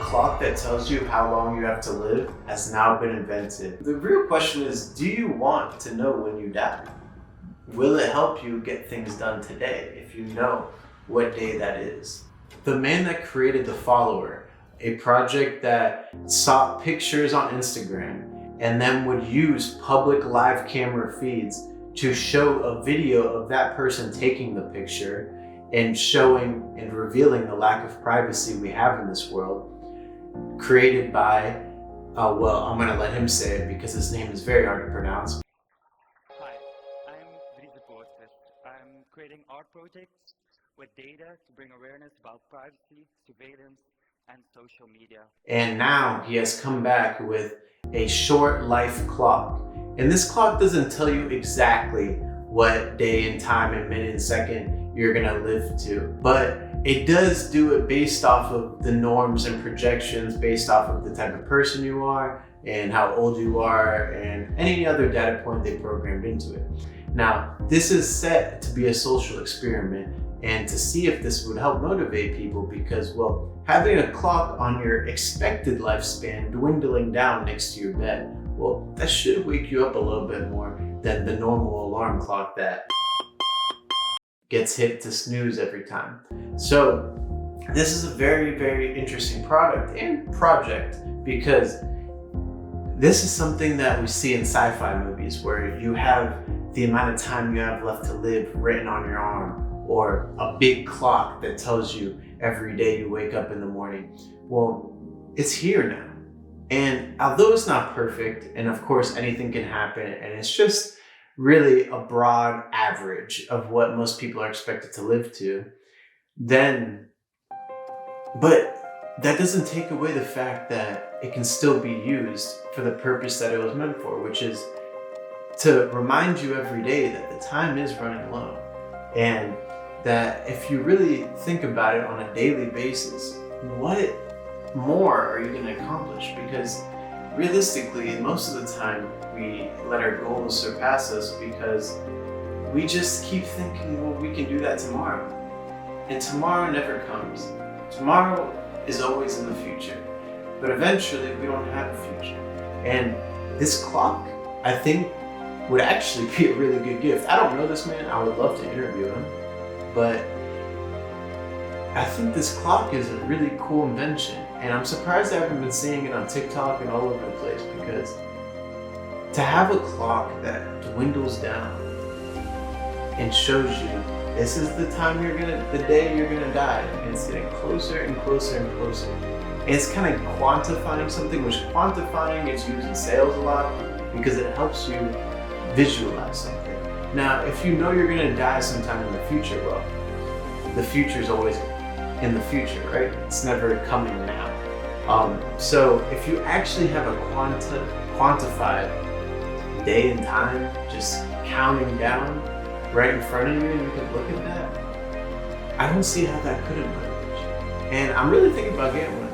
clock that tells you how long you have to live has now been invented. The real question is, do you want to know when you die? Will it help you get things done today if you know what day that is? The man that created The Follower, a project that sought pictures on Instagram and then would use public live camera feeds to show a video of that person taking the picture and showing and revealing the lack of privacy we have in this world, created by, well, I'm gonna let him say it because his name is very hard to pronounce. Hi, I'm Dries Depoorter. I'm creating art projects with data to bring awareness about privacy, surveillance, and social media. And now he has come back with a short life clock. And this clock doesn't tell you exactly what day and time and minute and second you're gonna live to, but it does do it based off of the norms and projections, based off of the type of person you are and how old you are and any other data point they programmed into it. Now, this is set to be a social experiment and to see if this would help motivate people because, well, having a clock on your expected lifespan dwindling down next to your bed, well, that should wake you up a little bit more than the normal alarm clock that gets hit to snooze every time. So this is a very, very interesting product and project because this is something that we see in sci-fi movies where you have the amount of time you have left to live written on your arm, or a big clock that tells you every day you wake up in the morning. Well, it's here now. And although it's not perfect, and of course anything can happen, and it's just really a broad average of what most people are expected to live to, but that doesn't take away the fact that it can still be used for the purpose that it was meant for, which is to remind you every day that the time is running low. And that if you really think about it on a daily basis, what more are you going to accomplish? Because realistically, most of the time we let our goals surpass us because we just keep thinking, well, we can do that tomorrow. And tomorrow never comes. Tomorrow is always in the future. But eventually we don't have a future. And this clock, I think, would actually be a really good gift. I don't know this man. I would love to interview him. But I think this clock is a really cool invention, and I'm surprised I haven't been seeing it on TikTok and all over the place, because to have a clock that dwindles down and shows you this is the time the day you're gonna die, and it's getting closer and closer and closer. And it's kind of quantifying something, which quantifying is used in sales a lot because it helps you visualize something. Now, if you know you're gonna die sometime in the future, well, the future is always in the future, right? It's never coming now. So if you actually have a quantified day and time just counting down right in front of you and you can look at that, I don't see how that couldn't motivate you. And I'm really thinking about getting one.